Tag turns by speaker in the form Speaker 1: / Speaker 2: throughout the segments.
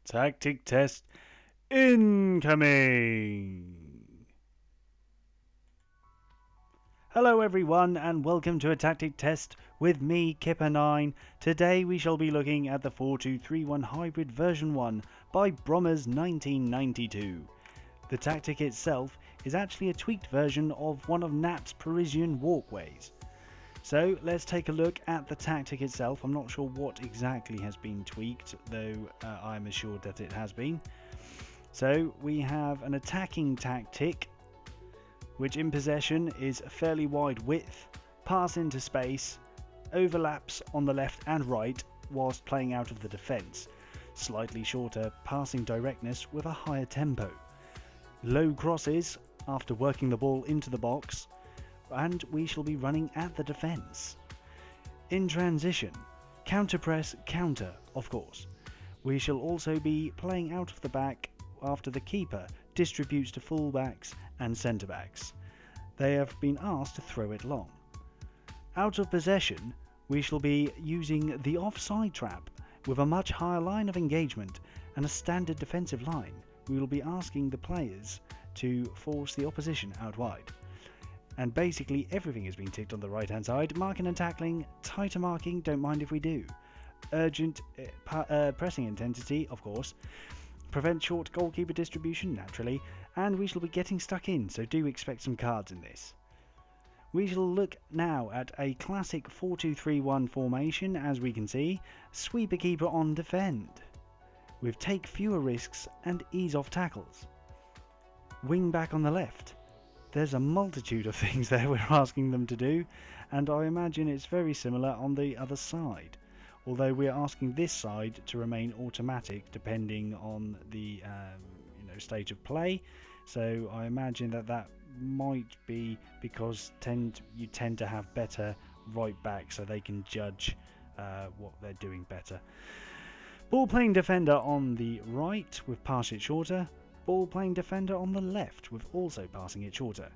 Speaker 1: Tactic test incoming! Hello everyone and welcome to a tactic test with me, Kippa9. Today we shall be looking at the 4231 Hybrid version 1 by Brommers 1992. The tactic itself is actually a tweaked version of one of Nat's Parisian walkways. So let's take a look at the tactic itself. I'm not sure what exactly has been tweaked, though I'm assured that it has been. So we have an attacking tactic, which in possession is a fairly wide width, pass into space, overlaps on the left and right whilst playing out of the defence. Slightly shorter passing directness with a higher tempo. Low crosses after working the ball into the box, and we shall be running at the defence. In transition, counter press, counter, of course. We shall also be playing out of the back after the keeper distributes to full-backs and centre-backs. They have been asked to throw it long. Out of possession, we shall be using the offside trap with a much higher line of engagement and a standard defensive line. We will be asking the players to force the opposition out wide. And basically everything has been ticked on the right hand side. Marking and tackling, tighter marking, don't mind if we do. Urgent pressing intensity, of course. Prevent short goalkeeper distribution, naturally. And we shall be getting stuck in, so do expect some cards in this. We shall look now at a classic 4-2-3-1 formation, as we can see. Sweeper keeper on defend, with take fewer risks and ease off tackles. Wing back on the left. There's a multitude of things there we're asking them to do, and I imagine it's very similar on the other side, although we're asking this side to remain automatic depending on the stage of play. So I imagine that might be because you tend to have better right back, so they can judge what they're doing better. Ball playing defender on the right with pass it shorter. Ball playing defender on the left with also passing it shorter.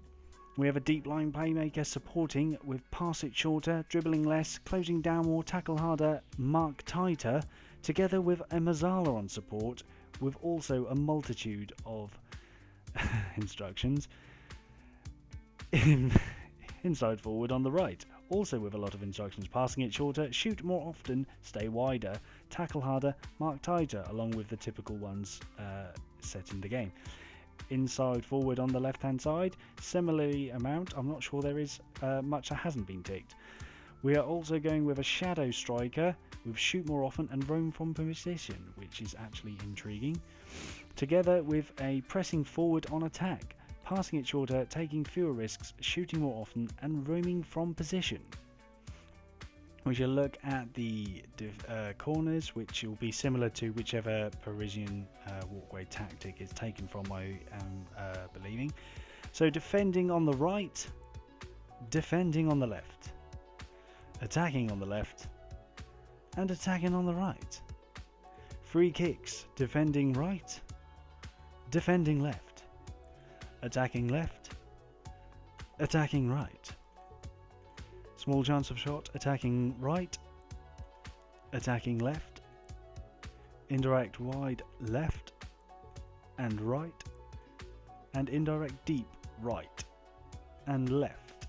Speaker 1: We have a deep line playmaker supporting with pass it shorter, dribbling less, closing down more, tackle harder, mark tighter, together with a Mazzala on support with also a multitude of instructions. Inside forward on the right, also with a lot of instructions, passing it shorter, shoot more often, stay wider, tackle harder, mark tighter, along with the typical ones set in the game. Inside forward on the left hand side, similarly amount. I'm not sure there is much that hasn't been ticked. We are also going with a shadow striker with shoot more often and roam from position, which is actually intriguing, together with a pressing forward on attack, passing it shorter, taking fewer risks, shooting more often and roaming from position. We shall look at the corners, which will be similar to whichever Parisian walkway tactic is taken from, I am believing. So defending on the right, defending on the left, attacking on the left and attacking on the right. Free kicks, defending right, defending left, attacking left, attacking right. Small chance of shot, attacking right, attacking left, indirect wide left and right, and indirect deep right and left.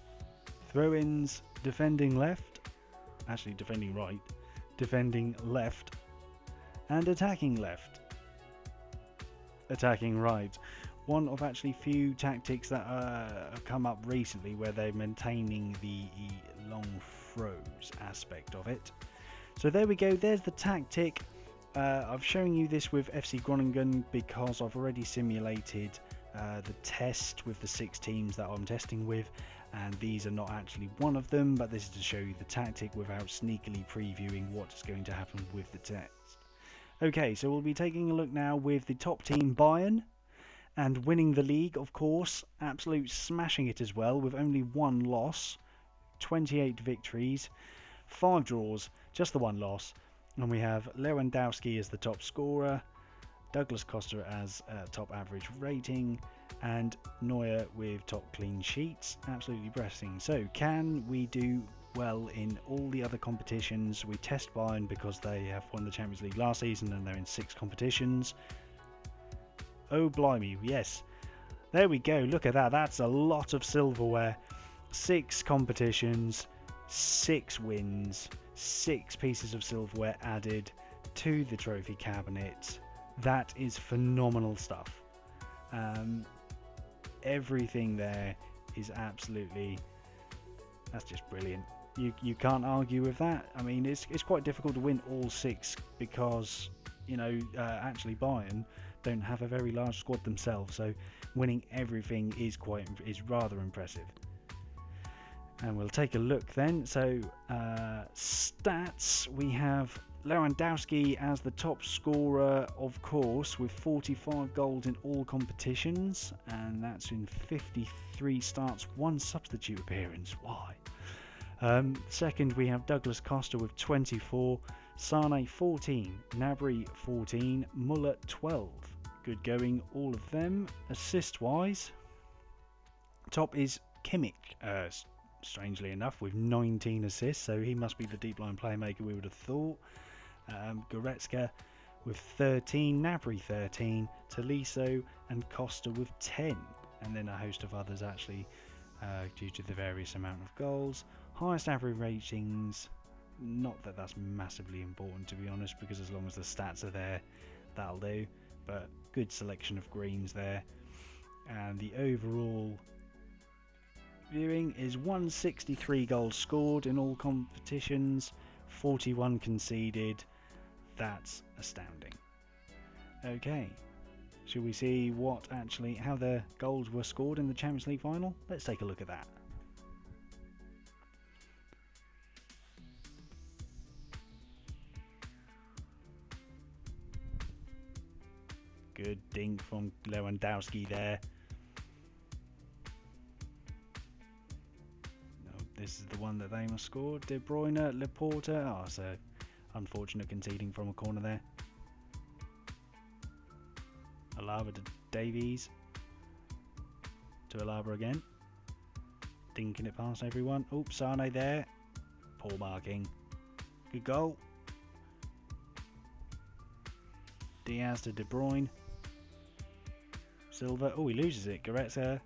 Speaker 1: Throw-ins, defending left, actually defending right, defending left, and attacking left, attacking right. One of actually few tactics that have come up recently where they're maintaining the long throws aspect of it. So there we go, there's the tactic. I'm showing you this with FC Groningen because I've already simulated the test with the 6 teams that I'm testing with, and these are not actually one of them, but this is to show you the tactic without sneakily previewing what's going to happen with the test. Okay, so we'll be taking a look now with the top team, Bayern, and winning the league, of course, absolute smashing it as well, with only 1 loss, 28 victories, 5 draws, just the 1 loss, and we have Lewandowski as the top scorer, Douglas Costa as top average rating, and Neuer with top clean sheets. Absolutely pressing. So can we do well in all the other competitions. We test Bayern because they have won the Champions League last season and they're in 6 competitions. Oh blimey, yes. There we go, look at that, that's a lot of silverware. 6 competitions, 6 wins, 6 pieces of silverware added to the trophy cabinet. That is phenomenal stuff. Everything there is absolutely, that's just brilliant. You can't argue with that. I mean, it's quite difficult to win all 6 because, you know, actually Bayern don't have a very large squad themselves, so winning everything is rather impressive. And we'll take a look then. So stats, we have Lewandowski as the top scorer, of course, with 45 goals in all competitions, and that's in 53 starts, 1 substitute appearance. Why? Second, we have Douglas Costa with 24, Sane 14, Gnabry 14, Muller 12. Good going, all of them. Assist-wise, top is Kimmich, strangely enough, with 19 assists, so he must be the deep line playmaker we would have thought. Goretzka with 13, Gnabry 13, Tolisso and Costa with 10, and then a host of others actually due to the various amount of goals. Highest average ratings, not that that's massively important to be honest, because as long as the stats are there, that'll do, but good selection of greens there. And the overall viewing is 163 goals scored in all competitions, 41 conceded. That's astounding. Okay, should we see how the goals were scored in the Champions League final? Let's take a look at that. Good dink from Lewandowski there. This is the one that they must score. De Bruyne, Laporte. Oh, so unfortunate conceding from a corner there. Alaba to Davies. To Alaba again. Dinking it past everyone. Oops, Sane there. Poor marking. Good goal. Diaz to De Bruyne. Silva. Oh, he loses it. Goretzka.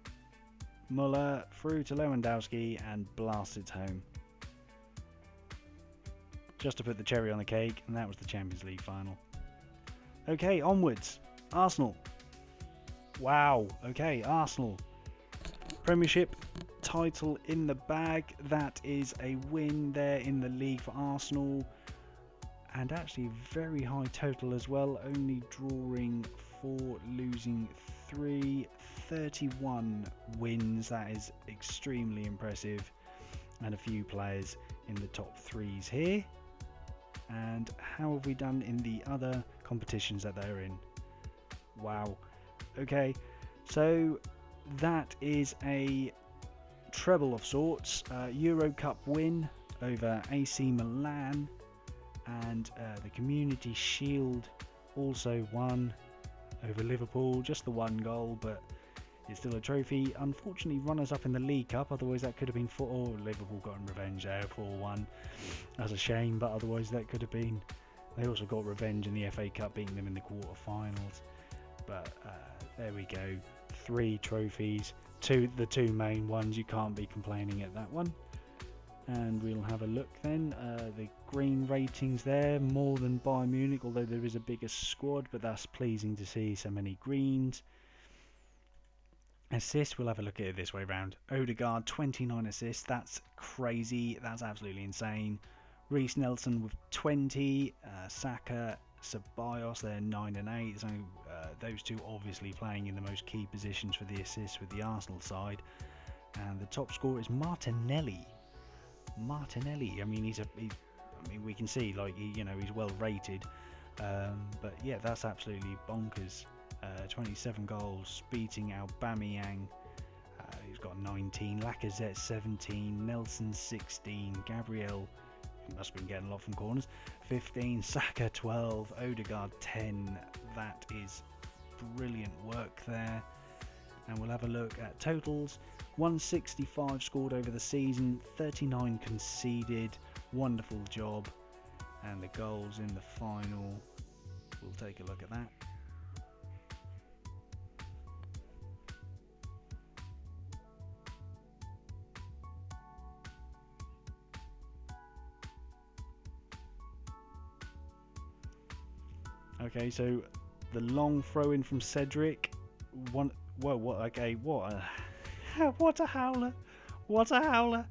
Speaker 1: Muller through to Lewandowski and blasts it home. Just to put the cherry on the cake, and that was the Champions League final. Okay, onwards. Arsenal. Wow. Okay, Arsenal. Premiership title in the bag. That is a win there in the league for Arsenal. And actually very high total as well. Only drawing 4, losing 3. 31 wins. That is extremely impressive. And a few players in the top 3s here. And how have we done in the other competitions that they're in? Wow. Okay, so that is a treble of sorts. Euro Cup win over AC Milan, and the Community Shield also won over Liverpool. Just the 1 goal, but it's still a trophy. Unfortunately, runners-up in the League Cup, otherwise that could have been 4. Oh, Liverpool got in revenge there, 4-1. That's a shame, but otherwise that could have been. They also got revenge in the FA Cup, beating them in the quarter-finals. But there we go. 3 trophies. The 2 main ones. You can't be complaining at that one. And we'll have a look then. The green ratings there, more than Bayern Munich, although there is a bigger squad, but that's pleasing to see so many greens. Assists, we'll have a look at it this way round. Odegaard, 29 assists. That's crazy. That's absolutely insane. Reece Nelson with 20. Saka, Ceballos, they're 9 and 8. So those two obviously playing in the most key positions for the assists with the Arsenal side. And the top scorer is Martinelli. I mean, we can see he's well rated. But yeah, that's absolutely bonkers. 27 goals, beating Aubameyang. He's got 19. Lacazette 17. Nelson 16. Gabriel, he must have been getting a lot from corners, 15. Saka 12. Odegaard 10. That is brilliant work there. and we'll have a look at totals. 165 scored over the season, 39 conceded, wonderful job, and the goals in the final, we'll take a look at that. Okay, so the long throw in from Cedric. What a howler! What a howler!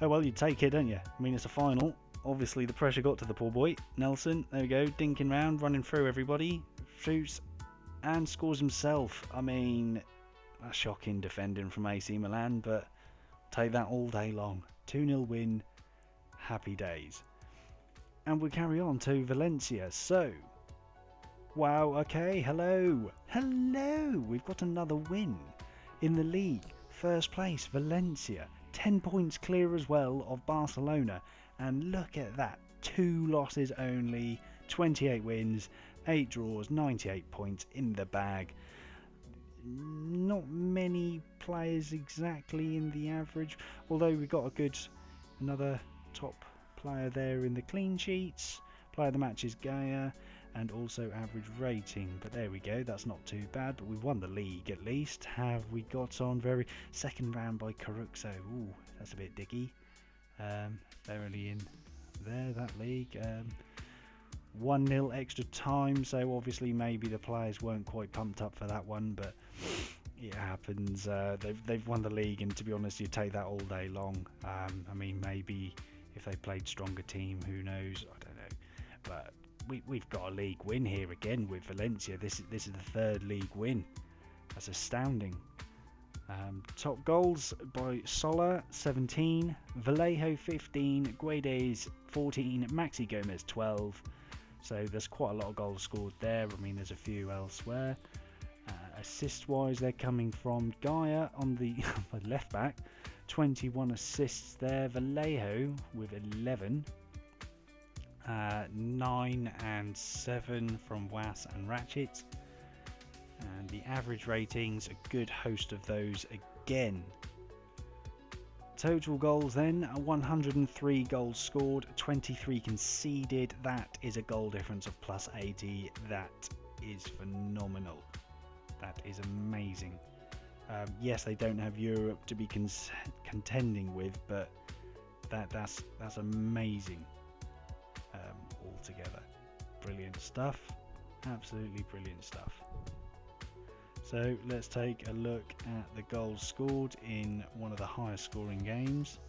Speaker 1: Oh well, you take it, don't you? I mean, it's a final. Obviously, the pressure got to the poor boy. Nelson, there we go, dinking round, running through everybody, shoots and scores himself. I mean, a shocking defending from AC Milan, but take that all day long. 2-0 win. Happy days. And we carry on to Valencia. So, wow, okay, hello, we've got another win in the league. First place, Valencia, 10 points clear as well of Barcelona, and look at that, 2 losses only, 28 wins, 8 draws, 98 points in the bag. Not many players exactly in the average, although we got another top player there in the clean sheets. Player of the match is Gaia, and also average rating, but there we go, that's not too bad. But we've won the league at least. Have we got on very second round by Caruxo? Ooh, that's a bit dicky. They're only in there, that league. 1-0 extra time, so obviously maybe the players weren't quite pumped up for that one, but it happens. They've won the league, and to be honest, you take that all day long. I mean, maybe if they played stronger team, who knows? I don't know. But we've got a league win here again with Valencia. This is the third league win. That's astounding. Top goals by Sola, 17, Vallejo 15, Guedes 14, Maxi Gomez 12. So there's quite a lot of goals scored there. I mean, there's a few elsewhere. Assist-wise, they're coming from Gaia on the left back, 21 assists there. Vallejo with 11. 9 and 7 from Was and Ratchet. And the average ratings, a good host of those again. Total goals then, 103 goals scored, 23 conceded. That is a goal difference of plus 80. That is phenomenal. That is amazing. Yes, they don't have Europe to be contending with, but that's amazing altogether. Brilliant stuff. Absolutely brilliant stuff. So let's take a look at the goals scored in one of the highest scoring games.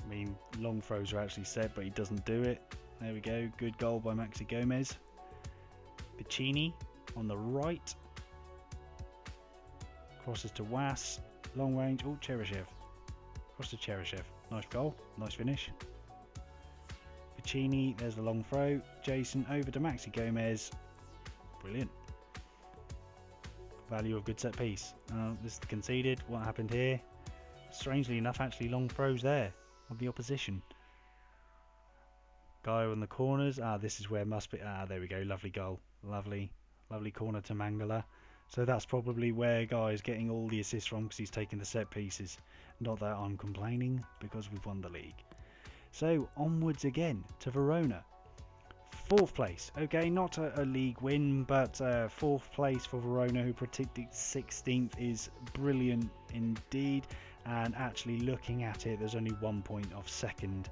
Speaker 1: I mean, long throws are actually set, but he doesn't do it. There we go. Good goal by Maxi Gomez. Piccini on the right. Crosses to Was. Long range. Oh, Cheryshev. Cross to Cheryshev. Nice goal. Nice finish. Piccini, there's the long throw. Jason over to Maxi Gomez. Brilliant. Value of good set piece. This is the conceded. What happened here? Strangely enough, actually long throws there of the opposition. Guy on the corners. This is where must be. There we go. Lovely goal. Lovely corner to Mangala. So that's probably where Guy's getting all the assists from, because he's taking the set pieces. Not that I'm complaining, because we've won the league. So onwards again to Verona. 4th place. Okay, not a league win, but 4th place for Verona, who predicted 16th, is brilliant indeed. And actually looking at it, there's only 1 point off second.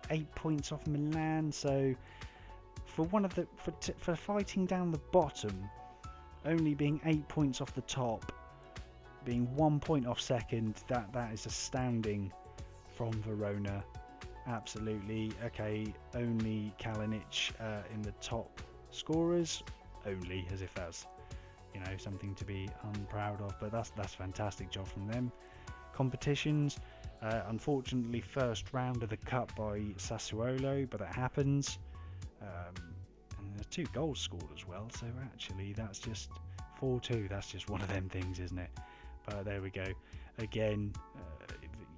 Speaker 1: 8 points off Milan. So for for fighting down the bottom, only being 8 points off the top, being 1 point off second, that is astounding from Verona. Absolutely. Okay, only Kalinic in the top scorers, only, as if that's, you know, something to be unproud of, but that's fantastic job from them. Competitions, unfortunately first round of the cup by Sassuolo, but it happens. And there's 2 goals scored as well, so actually that's just 4-2. That's just one of them things, isn't it? But there we go. Again,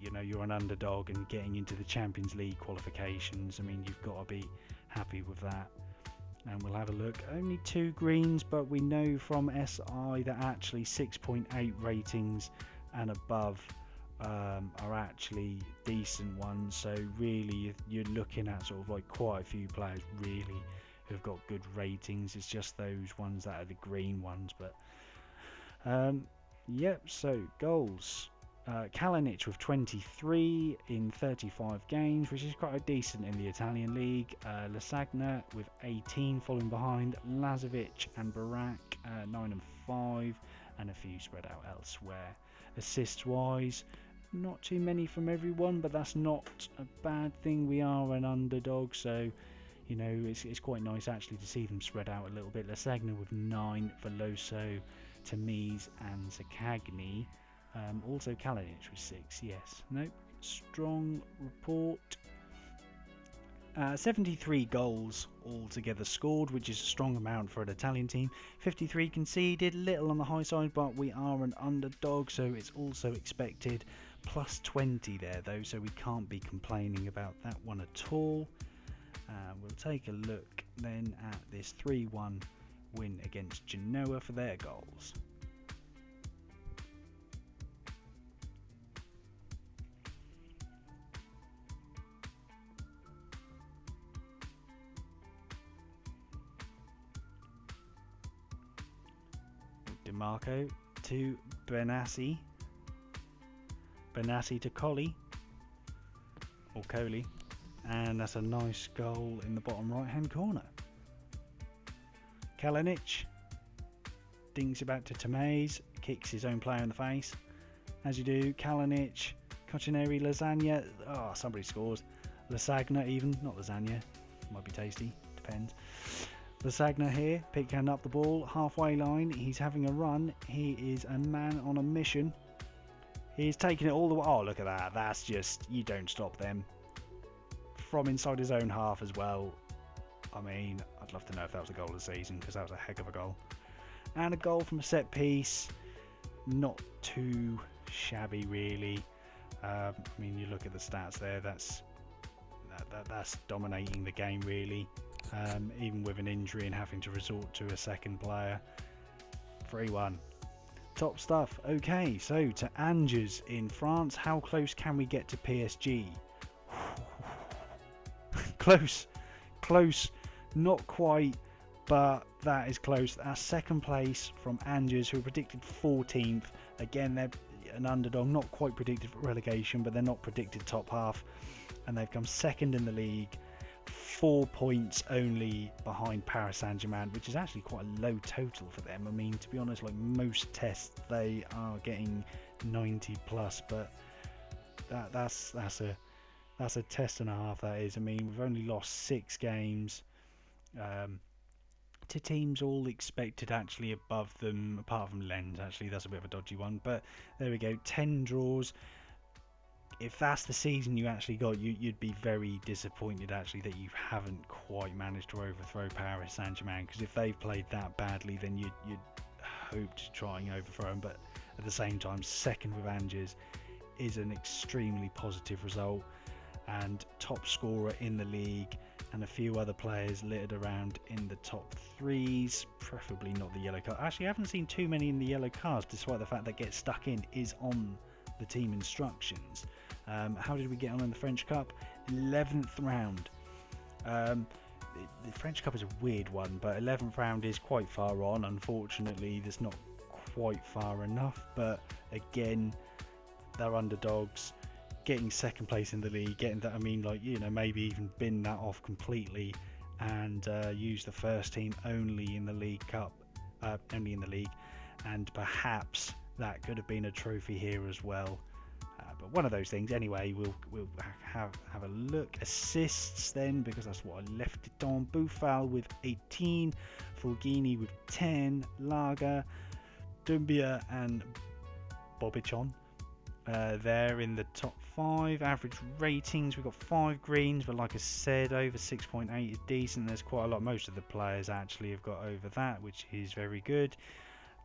Speaker 1: you know, you're an underdog and getting into the Champions League qualifications. I mean, you've got to be happy with that. And we'll have a look. Only 2 greens, but we know from SI that actually 6.8 ratings and above are actually decent ones. So really, you're looking at sort of like quite a few players really who've got good ratings. It's just those ones that are the green ones. But yep. So goals. Kalinic with 23 in 35 games, which is quite decent in the Italian league. Lasagna with 18, following behind Lazovic and Barak, 9 and 5, and a few spread out elsewhere. Assists wise, not too many from everyone, but that's not a bad thing. We are an underdog, so you know it's quite nice actually to see them spread out a little bit. Lasagna with 9, Veloso, Tamiz and Zakagni. Also Kalinic with 6, yes. Nope. Strong report. 73 goals altogether scored, which is a strong amount for an Italian team. 53 conceded, little on the high side, but we are an underdog, so it's also expected. Plus 20 there, though, so we can't be complaining about that one at all. We'll take a look then at this 3-1 win against Genoa for their goals. Marco to Benassi. Benassi to Colli. Or Coley. And that's a nice goal in the bottom right hand corner. Kalinic dings about to Tamaze. Kicks his own player in the face. As you do, Kalinic, Cocineri, Lasagna. Oh, somebody scores. Lasagna even, not lasagna. Might be tasty, depends. Lasagna here, picking up the ball, halfway line, he's having a run, he is a man on a mission, he's taking it all the way, oh look at that, that's just, you don't stop them, from inside his own half as well. I mean, I'd love to know if that was a goal of the season, because that was a heck of a goal. And a goal from a set piece, not too shabby really. I mean, you look at the stats there, that's dominating the game really. Even with an injury and having to resort to a second player. 3-1. Top stuff. Okay, so to Angers in France. How close can we get to PSG? Close. Not quite, but that is close. Our second place from Angers, who are predicted 14th. Again, they're an underdog, not quite predicted for relegation, but they're not predicted top half. And they've come second in the league. 4 points only behind Paris Saint-Germain, which is actually quite a low total for them. I mean, to be honest, like most tests they are getting 90 plus, but that's a test and a half, that is. I mean, we've only lost 6 games to teams all expected actually above them, apart from Lens. Actually, that's a bit of a dodgy one, but there we go. 10 draws. If that's the season you actually got, you'd be very disappointed actually that you haven't quite managed to overthrow Paris Saint-Germain, because if they've played that badly, then you'd hope to try and overthrow them. But at the same time, second with Angers is an extremely positive result, and top scorer in the league, and a few other players littered around in the top 3s, preferably not the yellow card. Actually, I haven't seen too many in the yellow cards, despite the fact that Get Stuck In is on the team instructions. How did we get on in the French Cup? 11th round. The French Cup is a weird one, but 11th round is quite far on. Unfortunately, there's not quite far enough, but again, they're underdogs. Getting second place in the league, getting that, I mean, like, you know, maybe even bin that off completely and use the first team only in the League Cup, only in the league, and perhaps that could have been a trophy here as well. But one of those things. Anyway, we'll have a look. Assists then, because that's what I left it on. Boufal with 18, Fulgini with 10, Lager, Dumbia and Bobichon. They're in the top 5. Average ratings, we've got 5 greens, but like I said, over 6.8 is decent. There's quite a lot. Most of the players actually have got over that, which is very good.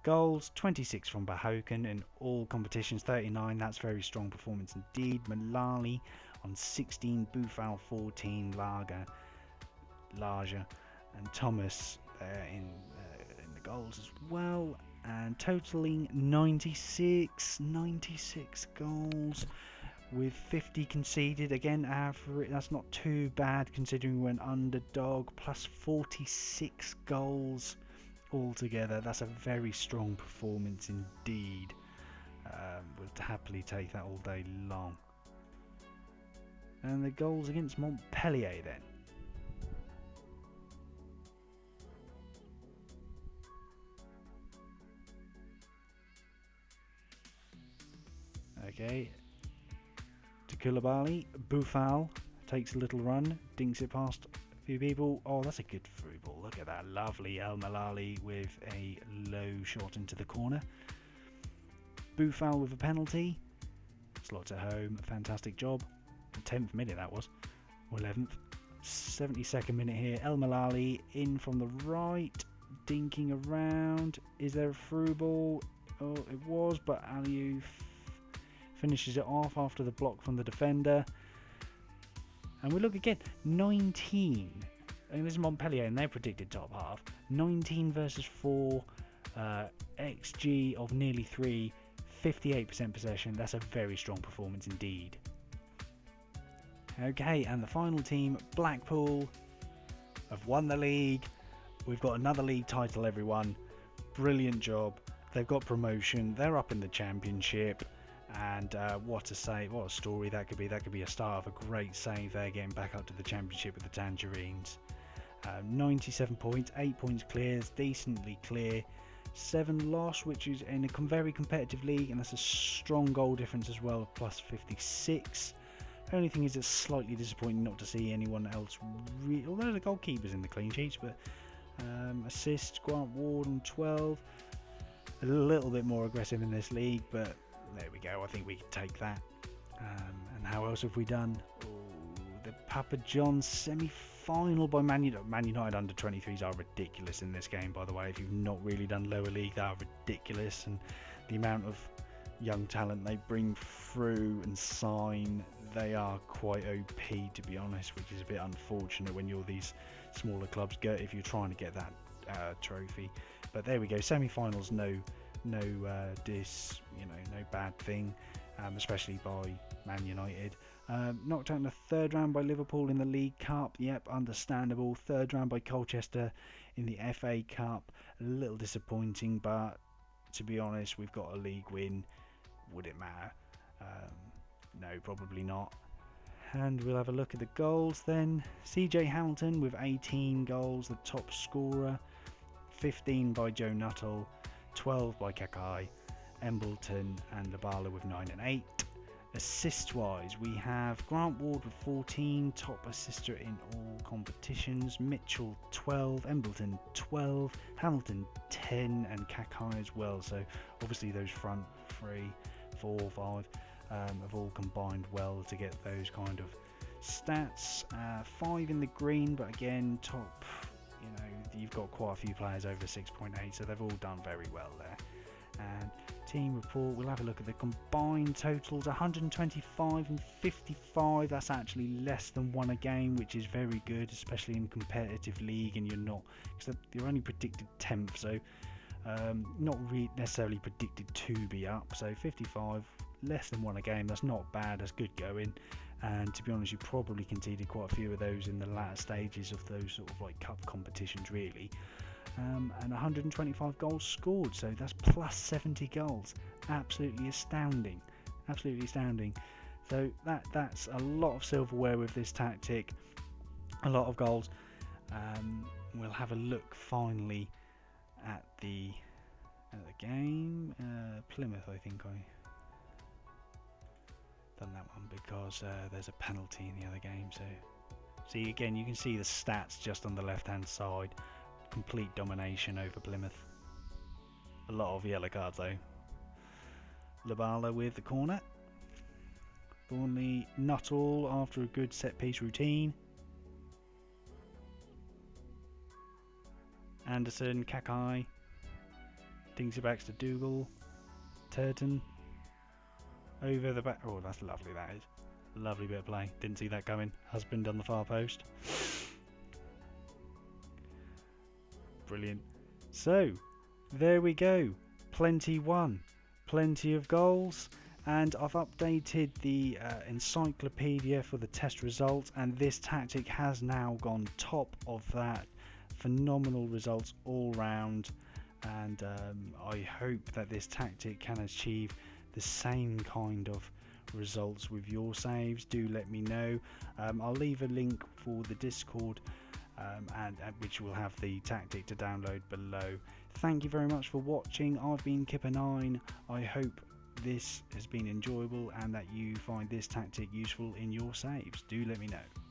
Speaker 1: Goals, 26 from Bahoken in all competitions, 39. That's very strong performance indeed. Malali on 16, Boufal 14, Lager and Thomas in the goals as well, and totaling 96 goals with 50 conceded. Again, average, that's not too bad considering we're an underdog, plus 46 goals altogether. That's a very strong performance indeed. We'll happily take that all day long. And the goals against Montpellier then. Okay, to Koulibaly, Boufal takes a little run, dinks it past a few people. Oh, that's a good through ball. Look at that, lovely El Malali with a low shot into the corner. Boufal with a penalty, slots it home, fantastic job. 10th minute that was, or 11th. 72nd minute here, El Malali in from the right, dinking around. Is there a through ball? Oh, it was, but Aliou finishes it off after the block from the defender. And we look again, 19. And this is Montpellier in their predicted top half. 19 versus 4, XG of nearly 3, 58% possession. That's a very strong performance indeed. Okay, and the final team, Blackpool, have won the league. We've got another league title, everyone. Brilliant job. They've got promotion. They're up in the championship. And what a save, what a story that could be. That could be a start of a great save there, getting back up to the championship with the Tangerines. 97 points, 8 points clear, it's decently clear. 7 loss, which is in a very competitive league, and that's a strong goal difference as well, plus 56. Only thing is, it's slightly disappointing not to see anyone else, although the goalkeeper's in the clean sheets, but assists, Grant Ward on 12. A little bit more aggressive in this league, but there we go, I think we can take that. And how else have we done? The Papa John's semi-final by Man United. Man United under 23s are ridiculous in this game, by the way. If you've not really done lower league, they are ridiculous, and the amount of young talent they bring through and sign, they are quite OP, to be honest, which is a bit unfortunate when you're these smaller clubs if you're trying to get that trophy. But there we go, semi-finals, no bad thing, especially by Man United. Knocked out in the third round by Liverpool in the League Cup, yep, understandable. Third round by Colchester in the FA Cup, a little disappointing, but to be honest, we've got a league win. Would it matter? No, probably not. And we'll have a look at the goals then. CJ Hamilton with 18 goals, the top scorer. 15 by Joe Nuttall, 12 by Kakai, Embleton and Labala with 9 and 8. Assist wise, we have Grant Ward with 14, top assister in all competitions. Mitchell 12, Embleton 12, Hamilton 10, and Kakai as well. So obviously those front 3, 4, 5 have all combined well to get those kind of stats. 5 in the green, but again, top, you've got quite a few players over 6.8, so they've all done very well there. And team report, we'll have a look at the combined totals. 125 and 55, that's actually less than 1 a game, which is very good, especially in competitive league, and you're only predicted 10th, so not necessarily predicted to be up. So 55, less than 1 a game, that's not bad, that's good going. And to be honest, you probably conceded quite a few of those in the latter stages of those sort of like cup competitions, really. And 125 goals scored, so that's plus 70 goals. Absolutely astounding, absolutely astounding. So that's a lot of silverware with this tactic, a lot of goals. We'll have a look finally at the game. Plymouth, I think I done that one because there's a penalty in the other game. So see, again, you can see the stats just on the left hand side. Complete domination over Plymouth. A lot of yellow cards though. Labala with the corner. Thornley, Nuttall after a good set piece routine. Anderson, Kakai, dings it back to Dougal, Turton, over the back. Oh, that's lovely, that is. Lovely bit of play. Didn't see that coming. Husband on the far post. Brilliant. So, there we go. Plenty won. Plenty of goals. And I've updated the Encyclopedia for the test results, and this tactic has now gone top of that. Phenomenal results all round, and I hope that this tactic can achieve the same kind of results with your saves. Do let me know. I'll leave a link for the Discord, and which will have the tactic to download below. Thank you very much for watching. I've been Kippa9. I hope this has been enjoyable and that you find this tactic useful in your saves. Do let me know.